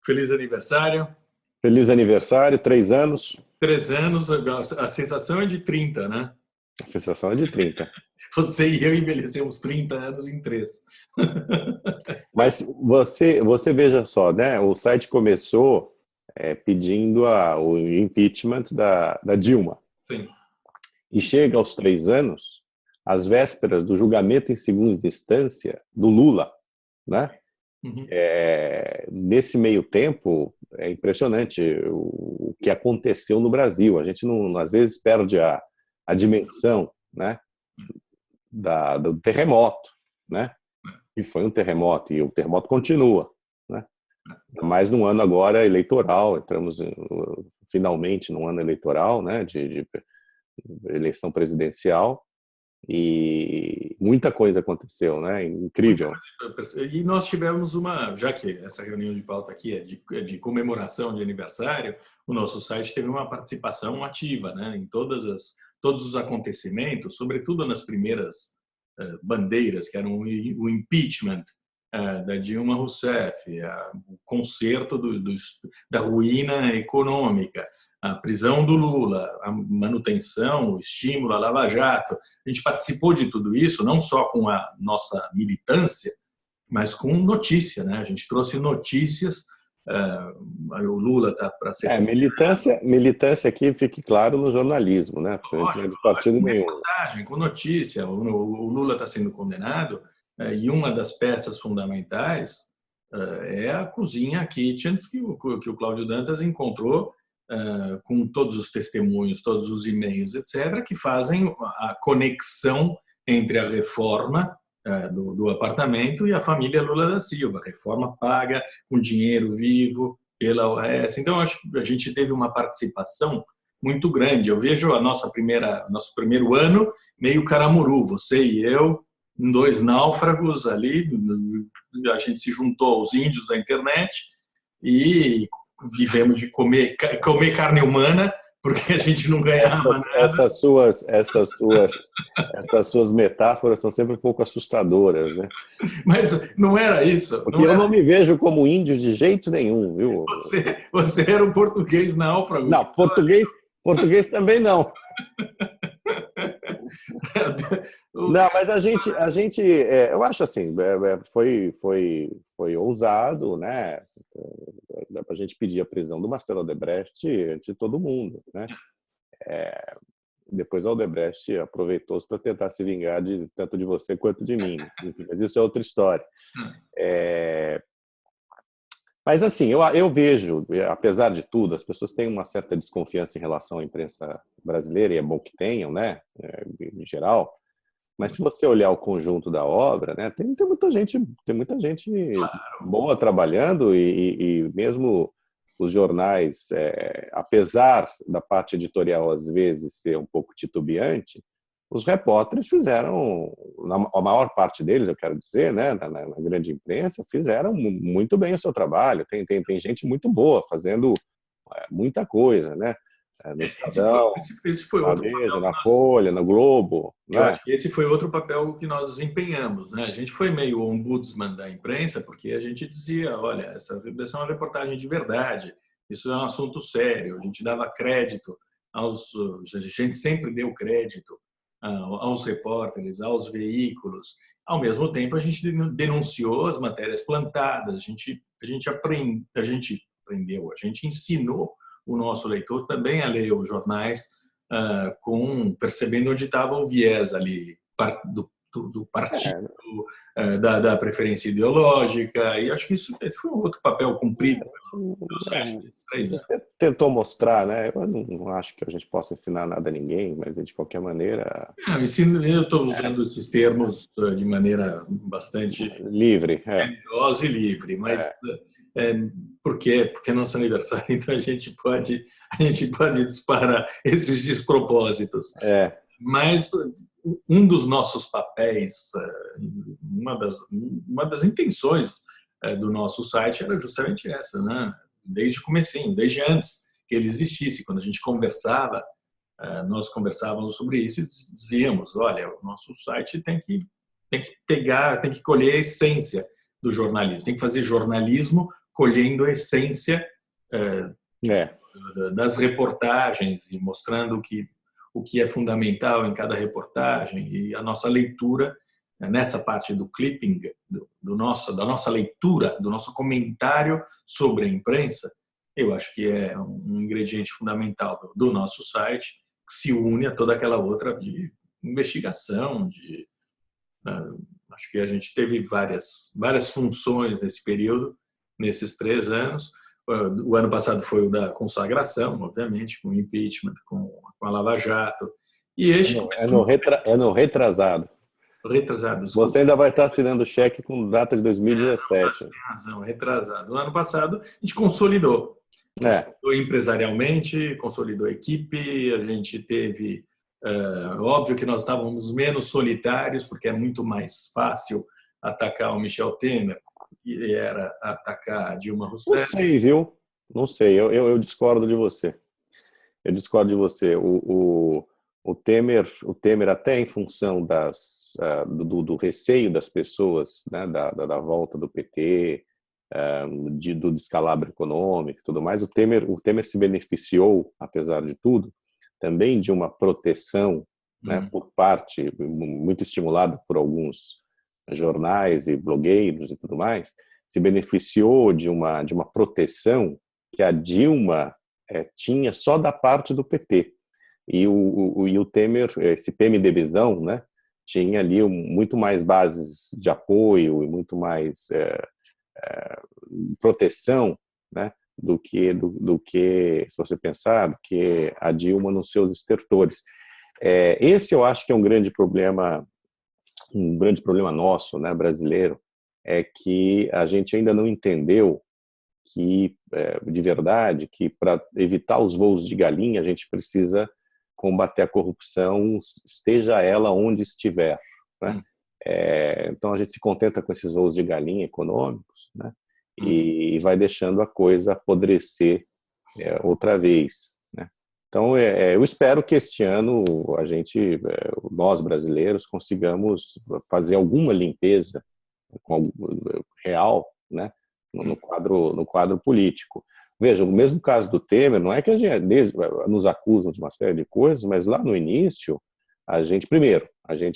Feliz aniversário. Feliz aniversário, 3 anos. 3 anos, a sensação é de 30, né? A sensação é de 30. Você e eu envelhecemos 30 anos em 3. Mas você veja só, né? O site começou pedindo o impeachment da Dilma. Sim. E chega aos 3 anos, às vésperas do julgamento em segunda instância do Lula, né? Uhum. Nesse meio tempo, é impressionante o que aconteceu no Brasil. A gente, não, às vezes, perde a dimensão, né, do terremoto, né? E foi um terremoto, e o terremoto continua, né? Mas num ano agora eleitoral, entramos finalmente num ano eleitoral, né, de eleição presidencial, e muita coisa aconteceu, né? Incrível. E nós tivemos já que essa reunião de pauta aqui é de comemoração de aniversário, o nosso site teve uma participação ativa, né, em todos os acontecimentos, sobretudo nas primeiras bandeiras, que eram o impeachment da Dilma Rousseff, o conserto da ruína econômica, a prisão do Lula, a manutenção, o estímulo à Lava Jato. A gente participou de tudo isso, não só com a nossa militância, mas com notícia, né? A gente trouxe notícias. O Lula está para ser militância aqui, fique claro, no jornalismo, né? Porque a gente não é de partido nenhum. Reportagem, com notícia. O Lula está sendo condenado, e uma das peças fundamentais é a cozinha Kitchens que o Cláudio Dantas encontrou, com todos os testemunhos, todos os e-mails, etc., que fazem a conexão entre a reforma do apartamento e a família Lula da Silva. A reforma paga com dinheiro vivo pela OAS. Então, acho que a gente teve uma participação muito grande. Eu vejo nosso primeiro ano meio caramuru, você e eu, 2 náufragos ali, a gente se juntou aos índios da internet e vivemos de comer carne humana, porque a gente não ganhava nada. Essas suas metáforas são sempre um pouco assustadoras, né? Mas não era isso. Porque eu não me vejo como índio de jeito nenhum, viu? Você era um português náufrago. Não, português também não. Não, mas a gente, eu acho assim, foi ousado, né? A gente pedir a prisão do Marcelo Odebrecht de todo mundo, né? Depois a Odebrecht aproveitou-se para tentar se vingar tanto de você quanto de mim. Enfim, mas isso é outra história. Mas assim, eu vejo, apesar de tudo, as pessoas têm uma certa desconfiança em relação à imprensa brasileira, e é bom que tenham, né, em geral. Mas se você olhar o conjunto da obra, né, tem muita gente boa trabalhando, e mesmo os jornais, apesar da parte editorial às vezes ser um pouco titubeante, os repórteres fizeram, a maior parte deles, eu quero dizer, né, na grande imprensa, fizeram muito bem o seu trabalho. Tem gente muito boa fazendo muita coisa, né? No Estadão, esse foi outro Veja, na Folha, no Globo. Eu acho que esse foi outro papel que nós desempenhamos, né? A gente foi meio ombudsman da imprensa, porque a gente dizia, olha, essa é uma reportagem de verdade, isso é um assunto sério, a gente dava crédito a gente sempre deu crédito aos repórteres, aos veículos. Ao mesmo tempo, a gente denunciou as matérias plantadas, a gente aprendeu, a gente ensinou o nosso leitor também a ler os jornais, percebendo onde estava o viés ali do partido, da preferência ideológica, e acho que esse foi um outro papel cumprido pelos 3 anos. Você tentou mostrar, né? Eu não acho que a gente possa ensinar nada a ninguém, mas de qualquer maneira... Eu estou usando esses termos de maneira bastante livre, generosa e livre, mas... Por quê? Porque é nosso aniversário, então a gente pode disparar esses despropósitos. Mas um dos nossos papéis, uma das intenções do nosso site era justamente essa, né? Desde o comecinho, desde antes que ele existisse, quando a gente conversava, nós conversávamos sobre isso e dizíamos, olha, o nosso site tem que colher a essência do jornalismo, tem que fazer jornalismo colhendo a essência É. das reportagens e mostrando o que é fundamental em cada reportagem, e a nossa leitura nessa parte do clipping, da nossa leitura, do nosso comentário sobre a imprensa, eu acho que é um ingrediente fundamental do nosso site, que se une a toda aquela outra de investigação, acho que a gente teve várias funções nesse período, nesses 3 anos. O ano passado foi o da consagração, obviamente, com o impeachment, com a Lava Jato. E este É no retrasado. Retrasado. Você ainda vai estar assinando cheque com data de 2017. Tem razão, retrasado. No ano passado, a gente consolidou. Consolidou empresarialmente, consolidou a equipe, a gente teve... óbvio que nós estávamos menos solitários, porque é muito mais fácil atacar o Michel Temer e era atacar a Dilma Rousseff. Não sei, viu? Não sei, eu discordo de você. Eu discordo de você. O Temer até em função do receio das pessoas, né, da volta do PT, do descalabro econômico e tudo mais, o Temer se beneficiou, apesar de tudo, também de uma proteção, né, por parte, muito estimulada por alguns jornais e blogueiros e tudo mais, se beneficiou de uma proteção que a Dilma tinha só da parte do PT. E o Temer, esse PMDBzão, né, tinha ali muito mais bases de apoio e muito mais proteção, né, do que, se você pensar, do que a Dilma nos seus estertores. Esse eu acho que é um grande problema nosso, né, brasileiro, é que a gente ainda não entendeu que, de verdade, que para evitar os voos de galinha, a gente precisa combater a corrupção, esteja ela onde estiver, né? Então a gente se contenta com esses voos de galinha econômicos, né? E vai deixando a coisa apodrecer outra vez, né? Então eu espero que este ano nós brasileiros consigamos fazer alguma limpeza real, né, no quadro político. Veja, o mesmo caso do Temer, não é que a gente nos acusam de uma série de coisas, mas lá no início, a gente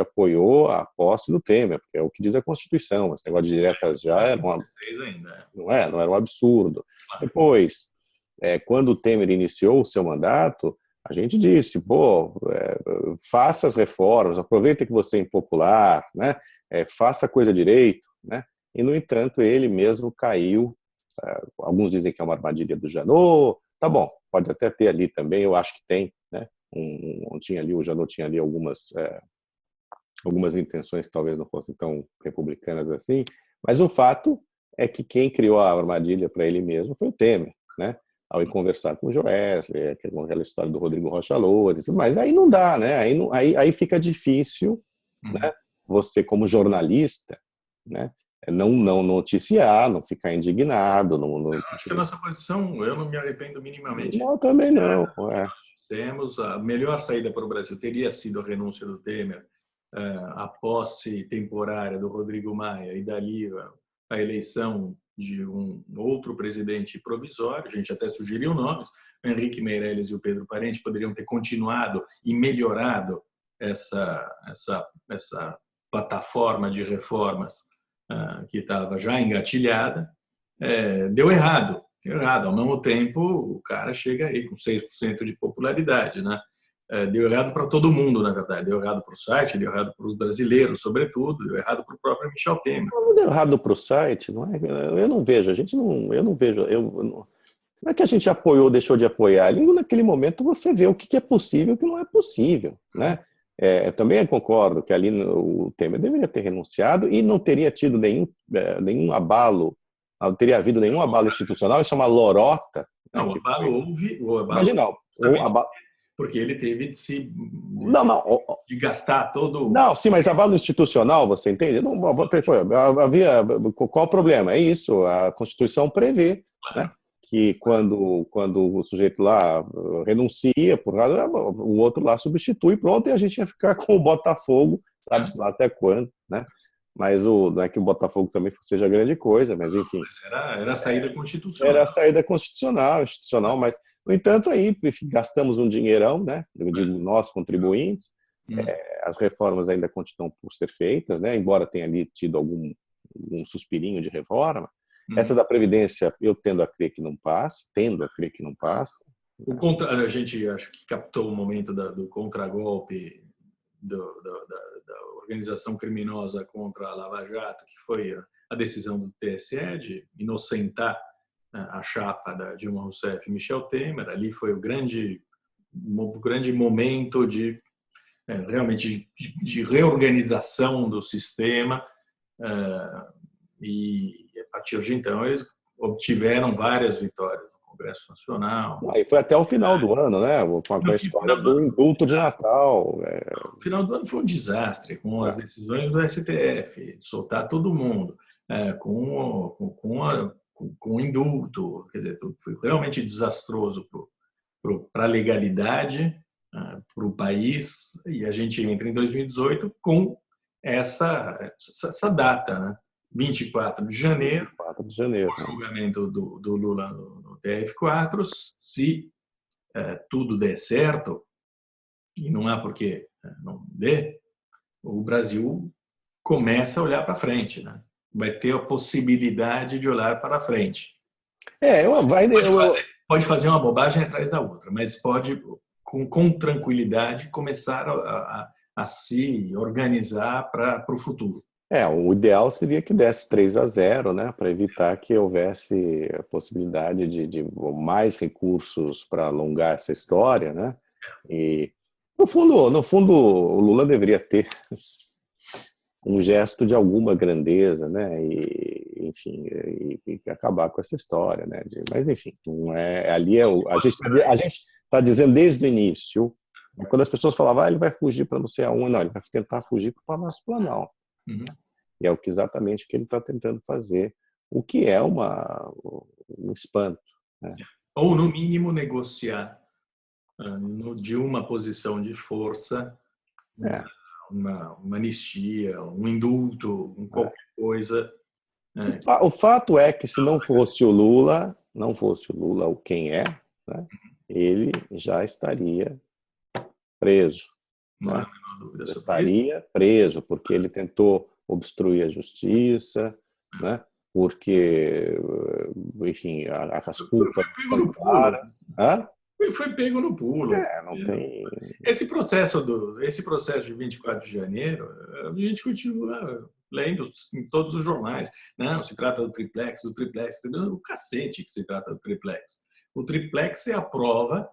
apoiou a posse do Temer, porque é o que diz a Constituição. Esse negócio de diretas já era não era um absurdo. Depois, quando o Temer iniciou o seu mandato, a gente disse, faça as reformas, aproveita que você é impopular, né? Faça a coisa direito, né? E, no entanto, ele mesmo caiu. Alguns dizem que é uma armadilha do Janot. Tá bom, pode até ter ali também, eu acho que tem, né? O Janot tinha ali algumas intenções que talvez não fossem tão republicanas assim, mas o fato é que quem criou a armadilha para ele mesmo foi o Temer, né? Ao ir conversar com o Joesley, aquela história do Rodrigo Rocha Loures, mas aí não dá, né? Aí fica difícil, né? Você, como jornalista, né, não noticiar, não ficar indignado. Acho que a nossa posição, eu não me arrependo minimamente. Não, também não. Dissemos, a melhor saída para o Brasil teria sido a renúncia do Temer, a posse temporária do Rodrigo Maia e dali a eleição de um outro presidente provisório. A gente até sugeriu nomes. O Henrique Meirelles e o Pedro Parente poderiam ter continuado e melhorado essa plataforma de reformas que estava já engatilhada. Deu errado. Ao mesmo tempo, o cara chega aí com 6% de popularidade, né? Deu errado para todo mundo, na verdade. Deu errado para o site, deu errado para os brasileiros, sobretudo, deu errado para o próprio Michel Temer. Não deu errado para o site, não é? Eu não vejo, não é que a gente apoiou ou deixou de apoiar. Naquele momento você vê o que é possível e o que não é possível, né? Também concordo que ali o Temer deveria ter renunciado e não teria tido nenhum abalo, não teria havido nenhum abalo institucional. Isso é uma lorota. Não, o abalo houve. Imagina, porque ele teve de de gastar todo. Não, sim, mas abalo institucional, você entende? Não, qual o problema? É isso, a Constituição prevê, né, que quando o sujeito lá renuncia, o outro lá substitui, pronto, e a gente ia ficar com o Botafogo, sabe-se lá até quando, né? mas não é que o Botafogo também seja grande coisa, mas enfim. Mas era a saída constitucional. Era a saída constitucional, institucional, mas, no entanto, aí enfim, gastamos um dinheirão, né? Eu digo nós, contribuintes, as reformas ainda continuam por ser feitas, né? Embora tenha ali tido um suspirinho de reforma. Essa da Previdência, eu tendo a crer que não passa. A gente acho que captou o momento do contragolpe da organização criminosa contra a Lava Jato, que foi a decisão do TSE de inocentar a chapa da Dilma Rousseff e Michel Temer. Ali foi o grande momento realmente de reorganização do sistema, e a partir de então eles obtiveram várias vitórias no Congresso Nacional. E foi até o final do ano, né? Com a história do indulto de Natal. O final do ano foi um desastre, com as decisões do STF, de soltar todo mundo, com o indulto. Quer dizer, foi realmente desastroso para a legalidade, para o país, e a gente entra em 2018 com essa data, né? 24 de janeiro, o julgamento do Lula no TRF4. Se tudo der certo, e não há por que não dê, o Brasil começa a olhar para frente, né? Vai ter a possibilidade de olhar para frente. Pode fazer uma bobagem atrás da outra, mas pode, com tranquilidade, começar a se organizar para o futuro. O ideal seria que desse 3-0, né, para evitar que houvesse a possibilidade de mais recursos para alongar essa história, né? E no fundo, o Lula deveria ter um gesto de alguma grandeza, né? E enfim, e acabar com essa história, né? Mas enfim, não é ali a gente está dizendo desde o início, quando as pessoas falavam, ele vai fugir para não sei aonde, não, ele vai tentar fugir para o Palácio Planalto. E é exatamente o que ele está tentando fazer, o que é um espanto, né? Ou, no mínimo, negociar de uma posição de força, uma anistia, um indulto, qualquer coisa. O fato é que se não fosse o Lula, quem é, né, ele já estaria preso. Né? Estaria preso, porque ele tentou obstruir a justiça, né? Porque, enfim, as culpas foi são claras. Foi pego no pulo. Não tem... Esse processo de 24 de janeiro, a gente continua lendo em todos os jornais. Não, se trata do triplex, o cacete que se trata do triplex. O triplex é a prova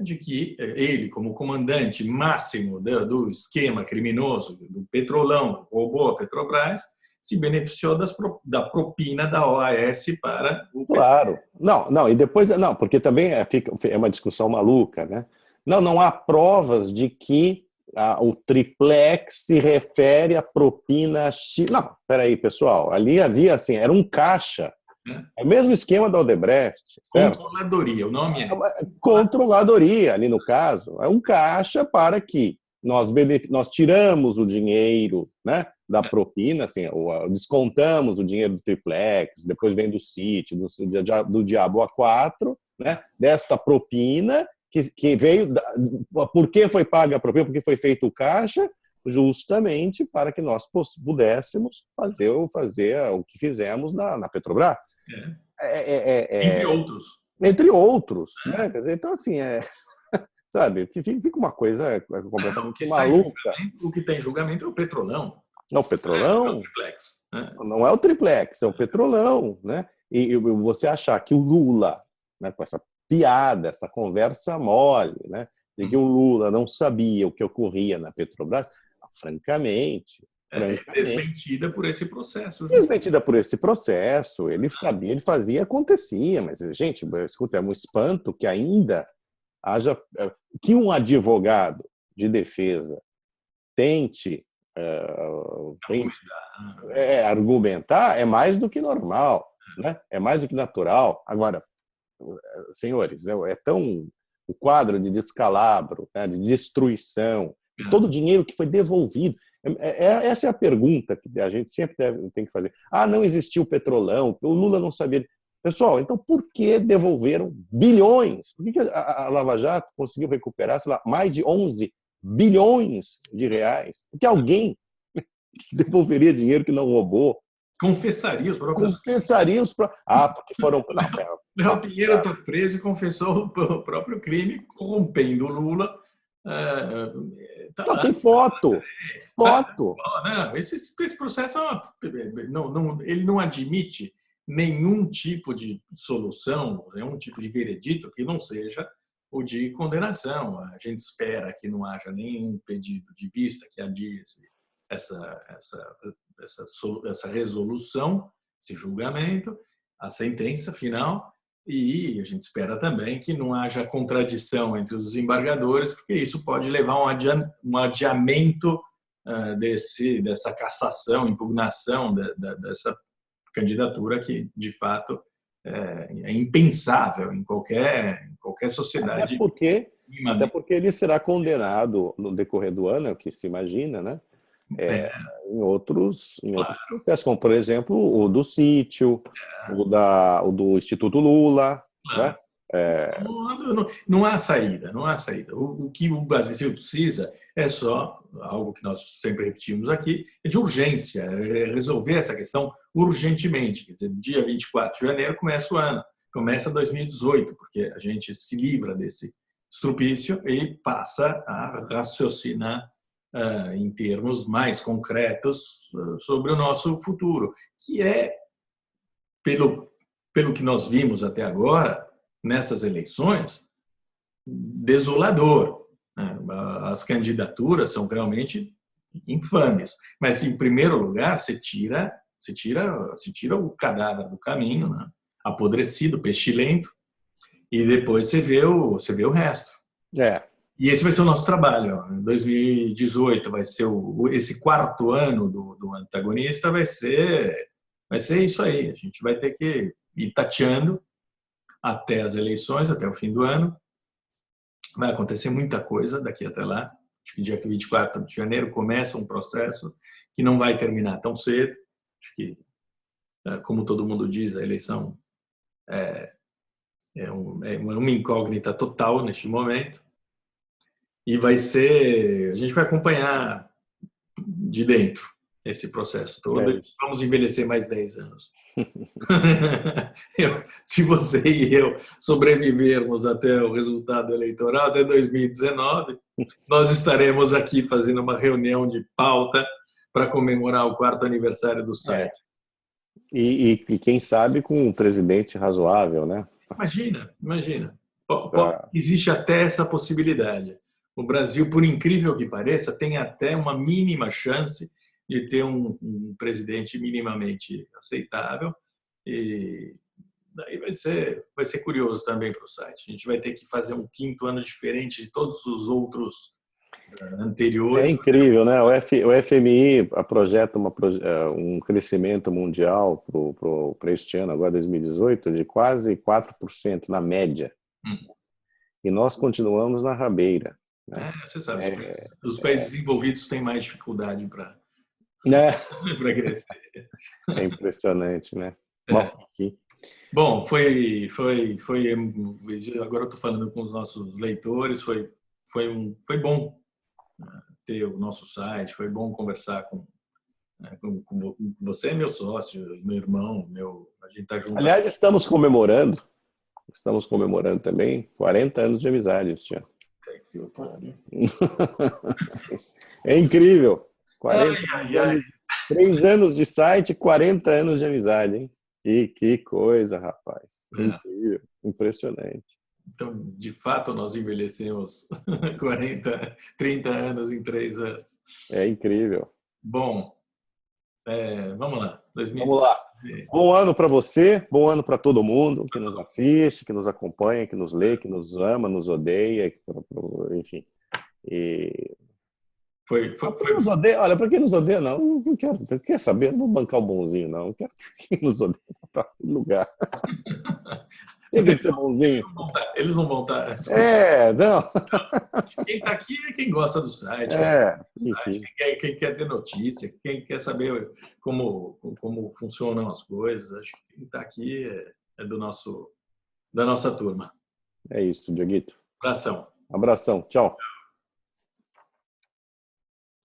de que ele, como comandante máximo do esquema criminoso, do Petrolão, roubou a Petrobras, se beneficiou da propina da OAS para o... Claro. Não, e depois... Não, porque também é uma discussão maluca, né? Não há provas de que o triplex se refere à propina X. Não, peraí, pessoal. Ali havia, assim, era um caixa. É o mesmo esquema da Odebrecht. Certo? Controladoria, o nome é. Controladoria, ali no caso. É um caixa para que nós tiramos o dinheiro, né, da propina, assim, descontamos o dinheiro do triplex, depois vem do CIT, do Diabo A4, né, desta propina, que veio... Por que foi paga a propina? Porque foi feito o caixa, justamente para que nós pudéssemos fazer o que fizemos na Petrobras. Entre outros. Né? Então, assim, sabe, fica uma coisa completamente maluca. O que tem julgamento é o Petrolão. Não, o Petrolão? É o triplex. Não é o triplex, é o Petrolão. Né? E você achar que o Lula, né, com essa piada, essa conversa mole, né, de que o Lula não sabia o que ocorria na Petrobras, francamente... Desmentida por esse processo. Desmentida por esse processo. Ele sabia, ele fazia, acontecia. Mas, gente, escuta, é um espanto que ainda haja... Que um advogado de defesa tente argumentar é mais do que normal, né? É mais do que natural. Agora, senhores, o quadro de descalabro, né, de destruição, todo o dinheiro que foi devolvido. Essa é a pergunta que a gente sempre tem que fazer. Não existiu o Petrolão, o Lula não sabia. Pessoal, então por que devolveram bilhões? Por que a Lava Jato conseguiu recuperar, sei lá, mais de 11 bilhões de reais? Porque alguém devolveria dinheiro que não roubou. Confessaria os próprios... Confessaria os próprios... porque foram... Léo Pinheiro está preso e confessou o próprio crime, corrompendo o Lula. Tem foto. Não, esse processo ele não admite nenhum tipo de solução, nenhum tipo de veredito que não seja o de condenação. A gente espera que não haja nenhum pedido de vista que adie essa resolução, esse julgamento, a sentença final, e a gente espera também que não haja contradição entre os desembargadores, porque isso pode levar a um adiamento dessa cassação, impugnação dessa candidatura que, de fato, é impensável em qualquer sociedade. Até porque ele será condenado no decorrer do ano, é o que se imagina, né? Em outros processos, como, por exemplo, o do sítio, o do Instituto Lula, né? Não há saída. O que o Brasil precisa é só algo que nós sempre repetimos aqui, é de urgência, é resolver essa questão urgentemente. Quer dizer, dia 24 de janeiro começa o ano, começa 2018, porque a gente se livra desse estrupício e passa a raciocinar em termos mais concretos sobre o nosso futuro, que é, pelo que nós vimos até agora, nessas eleições, desolador. As candidaturas são realmente infames. Mas, em primeiro lugar, se tira o cadáver do caminho, né? Apodrecido, pestilento, e depois você vê o resto. E esse vai ser o nosso trabalho. Em 2018 vai ser esse quarto ano do antagonista, vai ser isso aí. A gente vai ter que ir tateando até as eleições, até o fim do ano. Vai acontecer muita coisa daqui até lá. Acho que dia 24 de janeiro começa um processo que não vai terminar tão cedo. Acho que, como todo mundo diz, a eleição é uma incógnita total neste momento. E a gente vai acompanhar de dentro esse processo todo. Vamos envelhecer mais 10 anos. Se você e eu sobrevivermos até o resultado eleitoral, até 2019, nós estaremos aqui fazendo uma reunião de pauta para comemorar o 4º aniversário do site. E quem sabe com um presidente razoável, né? Imagina. Existe até essa possibilidade. O Brasil, por incrível que pareça, tem até uma mínima chance de ter um presidente minimamente aceitável, e daí vai ser curioso também para o site. A gente vai ter que fazer um 5º ano diferente de todos os outros anteriores. É incrível, né? O FMI projeta um crescimento mundial para este ano, agora 2018, de quase 4% na média. E nós continuamos na rabeira. Você sabe, os países desenvolvidos têm mais dificuldade para crescer. É impressionante, né? Bom, agora eu estou falando com os nossos leitores, foi bom ter o nosso site, foi bom conversar com você, meu sócio, meu irmão, a gente está junto. Aliás, estamos comemorando também 40 anos de amizade este ano. É incrível. 3 anos de site, 40 anos de amizade, hein? E que coisa, rapaz. Incrível, impressionante. Então, de fato, nós envelhecemos 30 anos em 3 anos. É incrível. Bom, vamos lá. Vamos lá. Bom ano para você, bom ano para todo mundo que nos assiste, que nos acompanha, que nos lê, que nos ama, nos odeia, enfim. Nos odeia, olha, para quem nos odeia, não quer saber, não vou bancar o bonzinho, não quero que nos odeia para lugar. Tem que ser bonzinho. Eles não vão estar. Não. Quem está aqui é quem gosta do site, Enfim. quem quer ter notícia, quem quer saber como funcionam as coisas. Acho que quem está aqui é da nossa turma. É isso, Dioguito. Abração. Abração. Tchau.